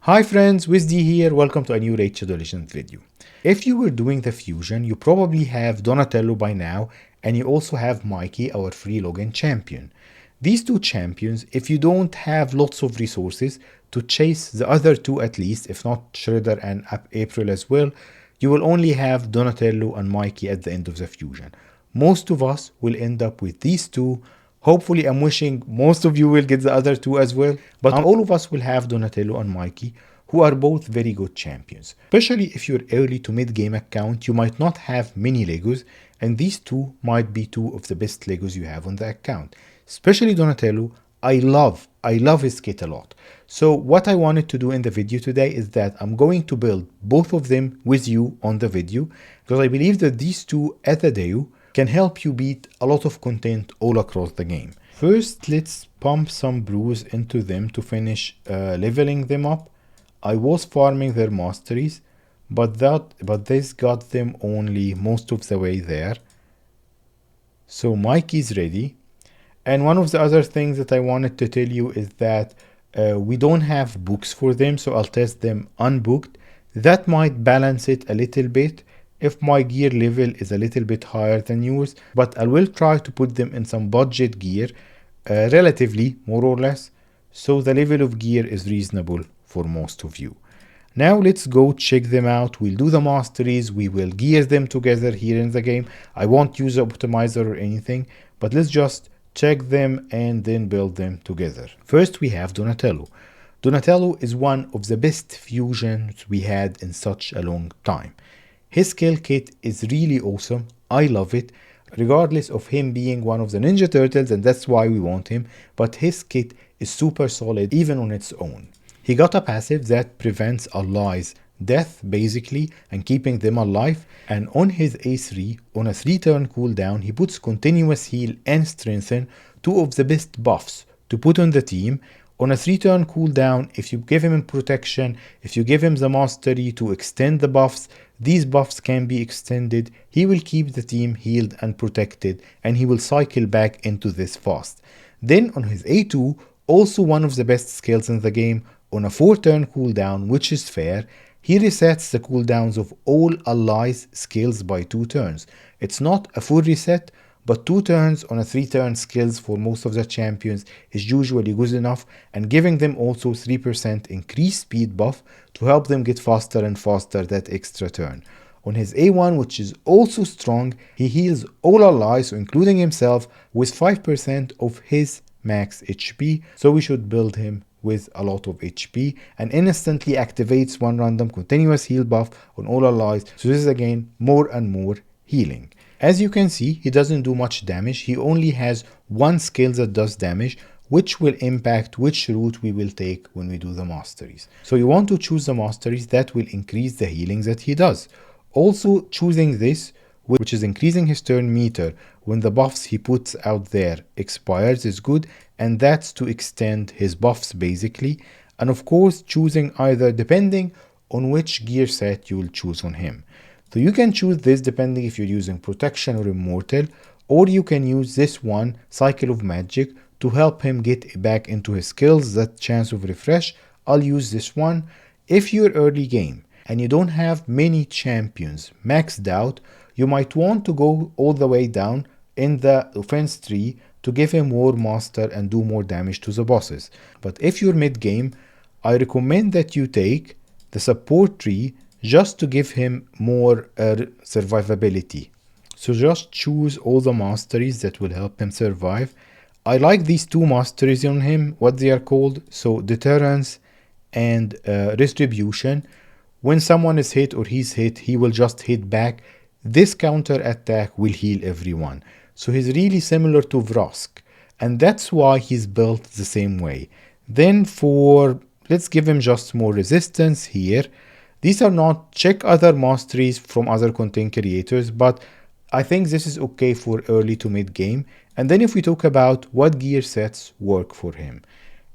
Hi friends, WizD here, welcome to a new Raid Shadow Legends video. If you were doing the fusion, you probably have Donatello by now, and you also have Mikey, our free login champion. These two champions, if you don't have lots of resources to chase the other two at least, if not Shredder and April as well, you will only have Donatello and Mikey at the end of the fusion. Most of us will end up with these two. Hopefully, I'm wishing most of you will get the other two as well, but all of us will have Donatello and Mikey, who are both very good champions. Especially if you're early to mid-game account, you might not have many Legos, and these two might be two of the best Legos you have on the account. Especially Donatello, I love his kit a lot. So what I wanted to do in the video today is that I'm going to build both of them with you on the video, because I believe that these two at the demo can help you beat a lot of content all across the game. First, let's pump some brews into them to finish leveling them up. I was farming their masteries, but this got them only most of the way there. So Mikey's ready. And one of the other things that I wanted to tell you is that we don't have books for them, so I'll test them unbooked. That might balance it a little bit if my gear level is a little bit higher than yours, but I will try to put them in some budget gear, relatively, more or less, so the level of gear is reasonable for most of you. Now let's go check them out. We'll do the masteries, we will gear them together here in the game. I won't use an optimizer or anything, but let's just check them and then build them together. First we have Donatello. Donatello is one of the best fusions we had in such a long time. His skill kit is really awesome. I love it, regardless of him being one of the Ninja Turtles, and that's why we want him, but his kit is super solid even on its own. He got a passive that prevents allies' death basically and keeping them alive, and on his A3, on a 3-turn cooldown, he puts continuous heal and strengthen, two of the best buffs to put on the team. On a 3-turn cooldown, if you give him protection, if you give him the mastery to extend the buffs, these buffs can be extended. He will keep the team healed and protected, and he will cycle back into this fast. Then on his A2, also one of the best skills in the game, on a 4-turn cooldown, which is fair, he resets the cooldowns of all allies' skills by 2 turns. It's not a full reset, but 2 turns on a 3-turn skills for most of the champions is usually good enough, and giving them also 3% increased speed buff to help them get faster and faster that extra turn. On his A1, which is also strong, he heals all allies, so including himself, with 5% of his max HP, so we should build him with a lot of HP, and instantly activates one random continuous heal buff on all allies, so this is again more and more healing. As you can see, he doesn't do much damage. He only has one skill that does damage, which will impact which route we will take when we do the masteries. So you want to choose the masteries that will increase the healing that he does. Also, choosing this, which is increasing his turn meter when the buffs he puts out there expires, is good, and that's to extend his buffs basically. And of course, choosing either depending on which gear set you will choose on him. So you can choose this depending if you're using protection or immortal, or you can use this one, cycle of magic, to help him get back into his skills, that chance of refresh. I'll use this one. If you're early game and you don't have many champions maxed out, you might want to go all the way down in the offense tree to give him more master and do more damage to the bosses. But if you're mid game, I recommend that you take the support tree just to give him more survivability. So just choose all the masteries that will help him survive. I like these two masteries on him, what they are called. So deterrence and retribution. When someone is hit or he's hit, he will just hit back. This counter attack will heal everyone. So he's really similar to Vrask, and that's why he's built the same way. Then let's give him just more resistance here. These are not, check other masteries from other content creators, but I think this is okay for early to mid game. And then if we talk about what gear sets work for him,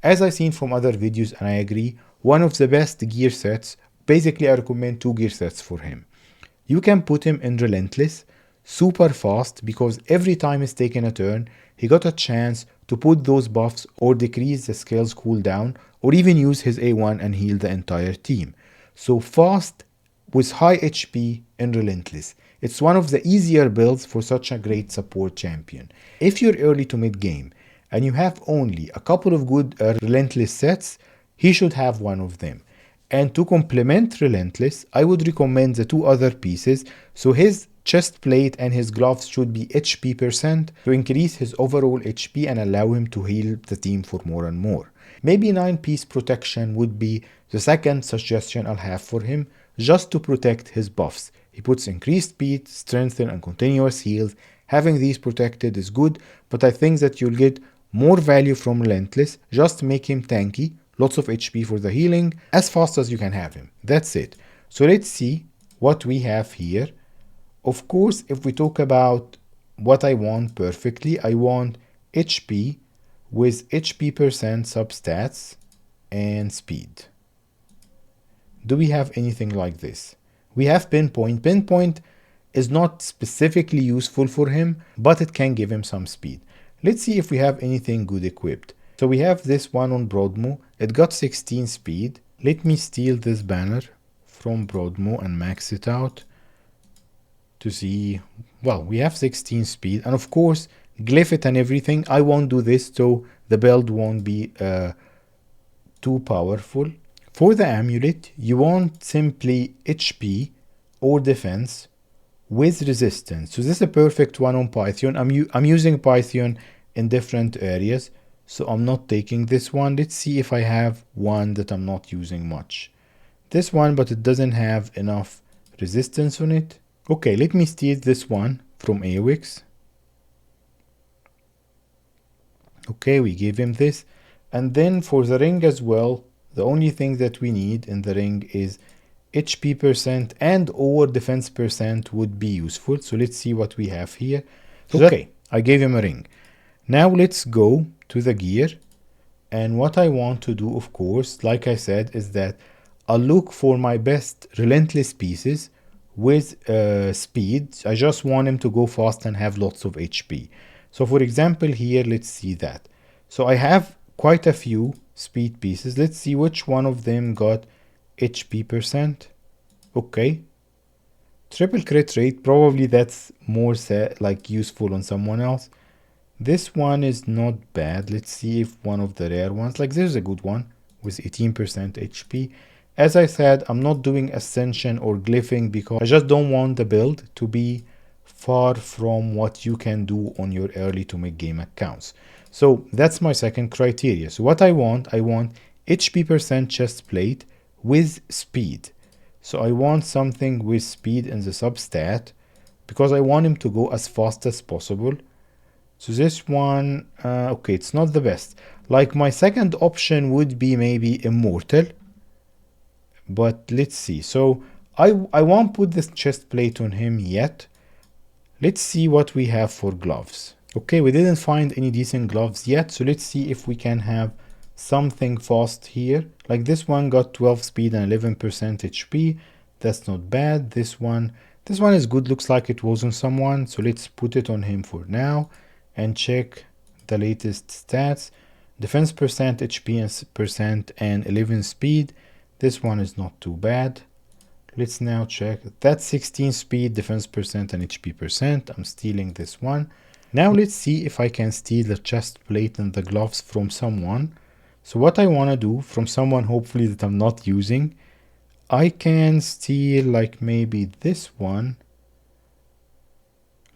as I've seen from other videos, and I agree, one of the best gear sets, basically I recommend 2 gear sets for him. You can put him in Relentless, super fast, because every time he's taken a turn, he got a chance to put those buffs or decrease the skill's cooldown, or even use his A1 and heal the entire team. So fast with high HP and relentless. It's one of the easier builds for such a great support champion. If you're early to mid game and you have only a couple of good relentless sets, he should have one of them. And to complement relentless, I would recommend the two other pieces. So his chest plate and his gloves should be HP percent to increase his overall HP and allow him to heal the team for more and more. Maybe 9-piece protection would be the second suggestion I'll have for him, just to protect his buffs. He puts increased speed, strengthen, and continuous heals. Having these protected is good, but I think that you'll get more value from relentless. Just make him tanky, lots of HP for the healing, as fast as you can have him. That's it. So let's see what we have here. Of course, if we talk about what I want perfectly, I want HP with HP percent substats and speed. Do we have anything like this? We have pinpoint. Pinpoint is not specifically useful for him, but it can give him some speed. Let's see if we have anything good equipped. So we have this one on Broadmo. It got 16 speed. Let me steal this banner from Broadmo and max it out to see. Well, we have 16 speed, and of course glyph it and everything. I won't do this so the build won't be too powerful. For the amulet, you want simply HP or defense with resistance. So this is a perfect one on Python. I'm using Python in different areas, so I'm not taking this one. Let's see if I have one that I'm not using much. This one, but it doesn't have enough resistance on it. Okay, let me steal this one from AWX. Okay, we gave him this. And then for the ring as well, the only thing that we need in the ring is HP percent and or defense percent would be useful. So let's see what we have here. Okay, I gave him a ring. Now let's go to the gear. And what I want to do, of course, like I said, is that I'll look for my best relentless pieces with speed. I just want him to go fast and have lots of HP. So for example here, let's see that. So I have quite a few speed pieces. Let's see which one of them got HP percent. Okay, triple crit rate, probably that's more like useful on someone else. This one is not bad. Let's see if one of the rare ones, like there's a good one with 18% HP. As I said, I'm not doing ascension or glyphing because I just don't want the build to be far from what you can do on your early to mid game accounts. So that's my second criteria. So what I want HP percent chest plate with speed. So I want something with speed in the substat because I want him to go as fast as possible. So this one, okay, it's not the best. Like my second option would be maybe Immortal. But let's see. So I won't put this chest plate on him yet. Let's see what we have for gloves. Okay, we didn't find any decent gloves yet. So let's see if we can have something fast here. Like this one got 12 speed and 11% HP. That's not bad. This one is good. Looks like it was on someone. So let's put it on him for now and check the latest stats. Defense percent, HP and percent, and 11 speed. This one is not too bad. Let's now check. That's 16 speed, defense percent, and HP percent. I'm stealing this one. Now let's see if I can steal the chest plate and the gloves from someone. So what I want to do from someone, hopefully that I'm not using, I can steal like maybe this one.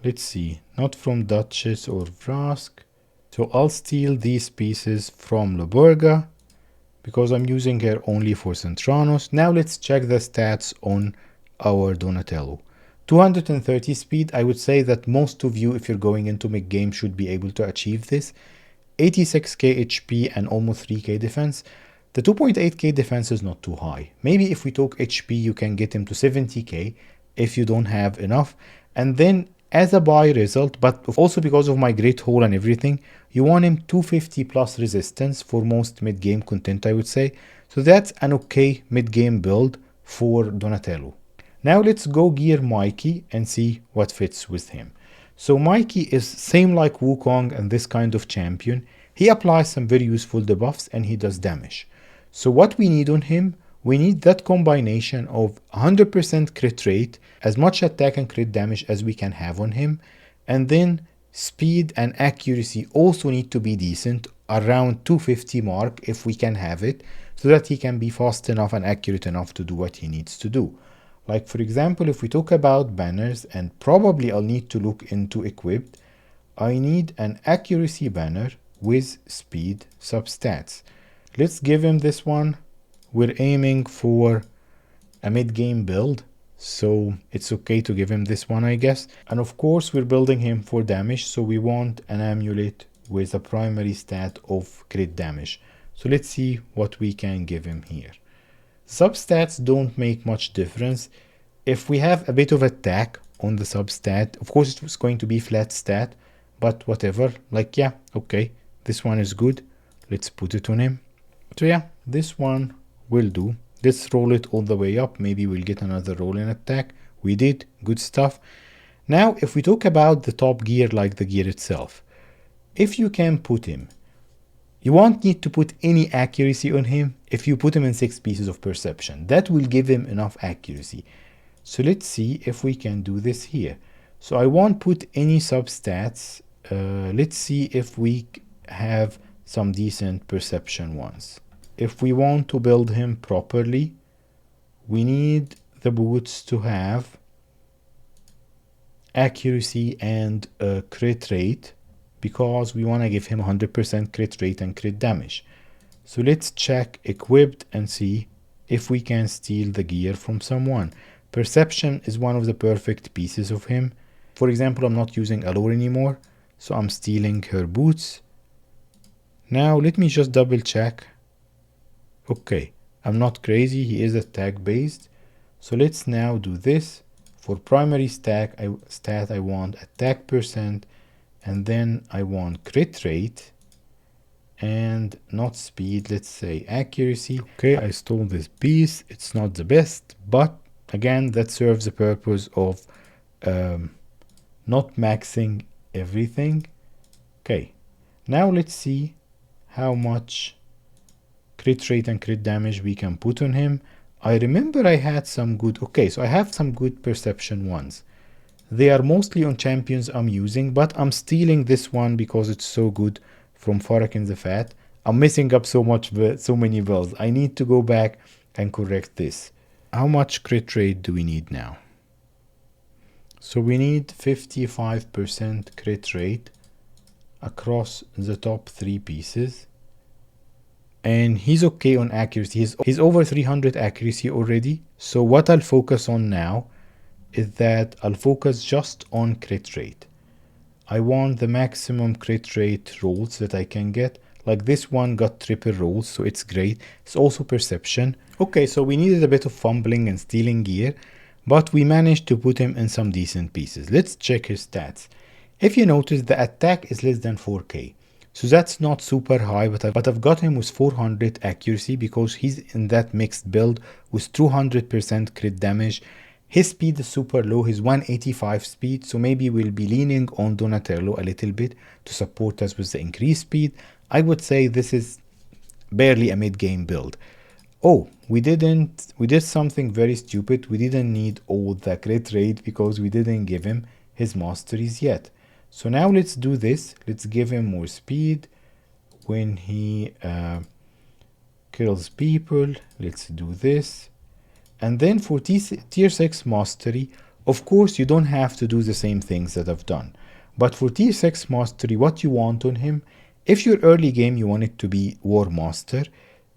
Let's see, not from Duchess or Vrask. So I'll steal these pieces from Laburga because I'm using her only for Centranos. Now let's check the stats on our Donatello. 230 speed. I would say that most of you, if you're going into mid game, should be able to achieve this. 86k HP and almost 3k defense. The 2.8k defense is not too high. Maybe if we talk HP, you can get him to 70k if you don't have enough. And then as a buy result, but also because of my great haul and everything, you want him 250 plus resistance for most mid-game content, I would say. So that's an okay mid-game build for Donatello. Now let's go gear Mikey and see what fits with him. So Mikey is same like Wukong and this kind of champion. he applies some very useful debuffs and he does damage. So what we need on him, we need that combination of 100% crit rate, as much attack and crit damage as we can have on him, and then speed and accuracy also need to be decent, around 250 mark if we can have it, so that he can be fast enough and accurate enough to do what he needs to do. Like for example, if we talk about banners, and probably I'll need to look into equipped, I need an accuracy banner with speed substats. Let's give him this one. We're aiming for a mid-game build, so it's okay to give him this one, I guess. And of course we're building him for damage, so we want an amulet with a primary stat of crit damage. So let's see what we can give him here. Substats don't make much difference. If we have a bit of attack on the substat, of course it's going to be flat stat, but whatever, like yeah, okay, this one is good. Let's put it on him. So yeah, this one will do. Let's roll it all the way up. Maybe we'll get another roll in attack. We did, good stuff. Now, if we talk about the top gear, like the gear itself, if you can put him, you won't need to put any accuracy on him if you put him in 6 pieces of perception. That will give him enough accuracy. So let's see if we can do this here. So I won't put any substats. Let's see if we have some decent perception ones. If we want to build him properly, we need the boots to have accuracy and crit rate, because we want to give him 100% crit rate and crit damage. So let's check equipped and see if we can steal the gear from someone. Perception is one of the perfect pieces of him. For example, I'm not using Allure anymore, so I'm stealing her boots. Now let me just double check. Okay, I'm not crazy, he is attack based. So let's now do this. For primary stat, I want attack percent, and then I want crit rate, and not speed, let's say accuracy. Okay, I stole this piece, it's not the best, but again, that serves the purpose of not maxing everything. Okay, now let's see how much crit rate and crit damage we can put on him. I remember I had some good, okay, so I have some good perception ones. They are mostly on champions I'm using, but I'm stealing this one because it's so good from Farrakhan the Fat. I'm messing up so many builds. I need to go back and correct this. How much crit rate do we need now? So we need 55% crit rate across the top 3 pieces. And he's okay on accuracy. He's over 300 accuracy already. So what I'll focus on now is that I'll focus just on crit rate. I want the maximum crit rate rolls that I can get. Like this one got triple rolls, so it's great. It's also perception. Okay, so we needed a bit of fumbling and stealing gear, but we managed to put him in some decent pieces. Let's check his stats. If you notice, the attack is less than 4k. So that's not super high, but I've got him with 400 accuracy because he's in that mixed build with 200% crit damage. His speed is super low, he's 185 speed, so maybe we'll be leaning on Donatello a little bit to support us with the increased speed. I would say this is barely a mid-game build. Oh, we did something very stupid. We didn't need all the crit rate because we didn't give him his masteries yet. So now let's do this. Let's give him more speed when he kills people. Let's do this. And then for tier 6 mastery, of course you don't have to do the same things that I've done. But for tier 6 mastery, what you want on him, if you're early game, you want it to be War Master.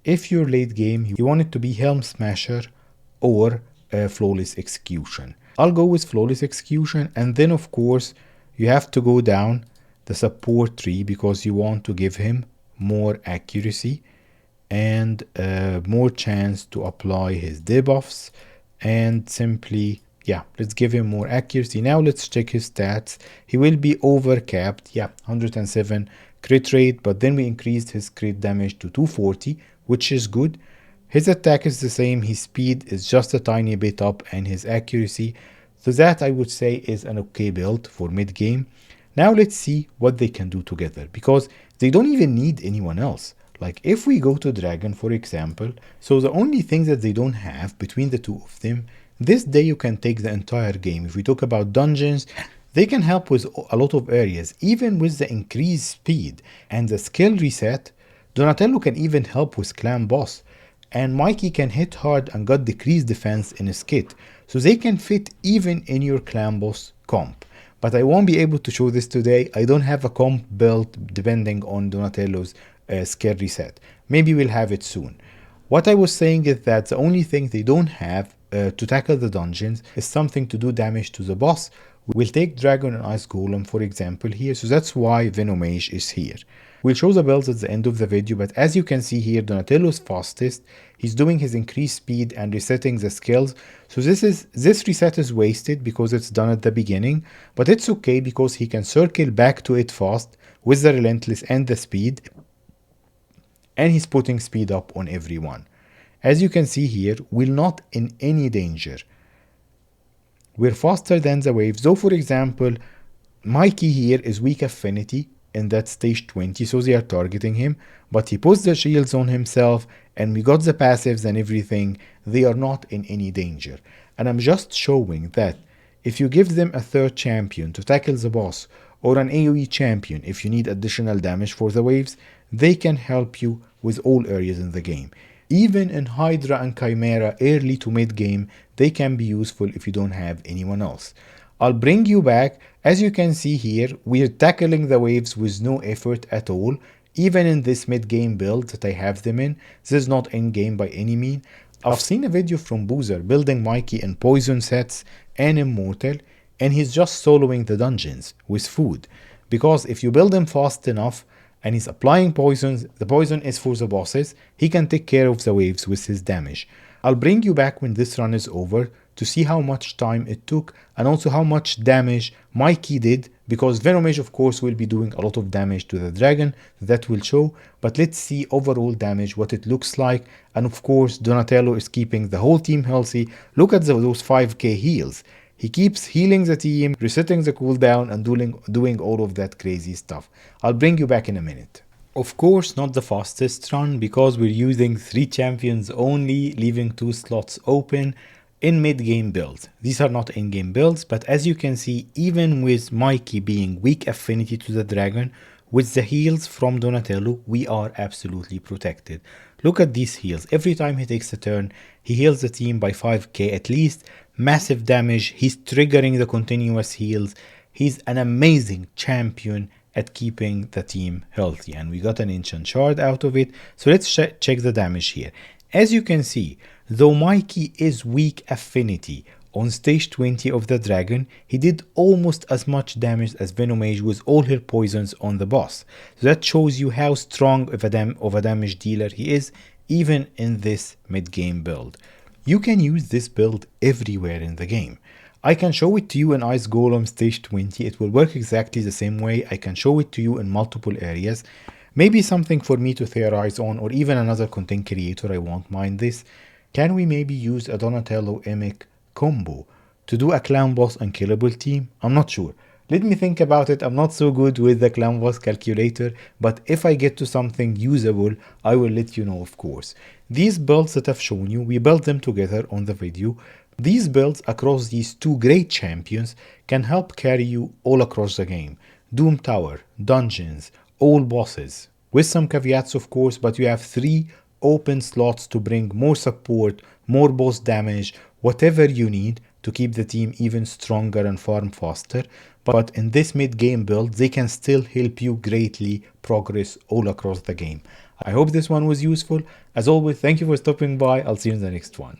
If you're late game, you want it to be Helm Smasher or Flawless Execution. I'll go with Flawless Execution, and then of course you have to go down the support tree because you want to give him more accuracy and more chance to apply his debuffs, and simply, yeah, let's give him more accuracy. Now let's check his stats. He will be over capped, yeah, 107 crit rate, but then we increased his crit damage to 240, which is good. His attack is the same, his speed is just a tiny bit up, and his accuracy. So that I would say is an okay build for mid game. Now let's see what they can do together, because they don't even need anyone else. Like if we go to Dragon, for example, so the only thing that they don't have between the two of them, this day you can take the entire game. If we talk about dungeons, they can help with a lot of areas, even with the increased speed and the skill reset. Donatello can even help with clan boss, and Mikey can hit hard and got decreased defense in his kit, so they can fit even in your clan boss comp. But I won't be able to show this today. I don't have a comp built depending on Donatello's skill reset. Maybe we'll have it soon. What I was saying is that the only thing they don't have to tackle the dungeons is something to do damage to the boss. We'll take Dragon and Ice Golem for example here, so that's why Venomage is here. We'll show the builds at the end of the video, but as you can see here, Donatello is fastest. He's doing his increased speed and resetting the skills. So this reset is wasted because it's done at the beginning, but it's okay because he can circle back to it fast with the Relentless and the speed, and he's putting speed up on everyone. As you can see here, we're not in any danger. We're faster than the waves. So for example, Mikey here is weak affinity in that stage 20, so they are targeting him, but he puts the shields on himself and we got the passives and everything. They are not in any danger. And I'm just showing that if you give them a third champion to tackle the boss, or an AoE champion if you need additional damage for the waves, they can help you with all areas in the game. Even in Hydra and Chimera early to mid game, they can be useful if you don't have anyone else. I'll bring you back. As you can see here, we're tackling the waves with no effort at all, even in this mid-game build that I have them in. This is not in-game by any mean. I've seen a video from Boozer building Mikey in poison sets and immortal, and he's just soloing the dungeons with food. Because if you build him fast enough and he's applying poisons, the poison is for the bosses, he can take care of the waves with his damage. I'll bring you back when this run is over to see how much time it took and also how much damage Mikey did, because Venomage of course will be doing a lot of damage to the dragon, that will show, but let's see overall damage, what it looks like. And of course Donatello is keeping the whole team healthy. Look at those 5k heals. He keeps healing the team, resetting the cooldown and doing all of that crazy stuff. I'll bring you back in a minute. Of course not the fastest run, because we're using 3 champions only, leaving 2 slots open in mid-game builds. These are not in-game builds, but as you can see, even with Mikey being weak affinity to the dragon, with the heals from Donatello, we are absolutely protected. Look at these heals. Every time he takes a turn, he heals the team by 5k at least. Massive damage. He's triggering the continuous heals. He's an amazing champion at keeping the team healthy, and we got an ancient shard out of it. So let's check the damage here. As you can see, though Mikey is weak affinity on stage 20 of the dragon, he did almost as much damage as Venomage with all her poisons on the boss. So that shows you how strong of a damage dealer he is, even in this mid-game build. You can use this build everywhere in the game. I can show it to you in Ice Golem stage 20. It will work exactly the same way. I can show it to you in multiple areas. Maybe something for me to theorize on, or even another content creator, I won't mind this. Can we maybe use a Donatello Emic combo to do a clan boss unkillable team? I'm not sure. Let me think about it. I'm not so good with the clan boss calculator, but if I get to something usable, I will let you know, of course. These builds that I've shown you, we built them together on the video. These builds across these 2 great champions can help carry you all across the game. Doom Tower, dungeons, all bosses, with some caveats of course, but you have 3 open slots to bring more support, more boss damage, whatever you need to keep the team even stronger and farm faster. But in this mid-game build, they can still help you greatly progress all across the game. I hope this one was useful. As always, thank you for stopping by. I'll see you in the next one.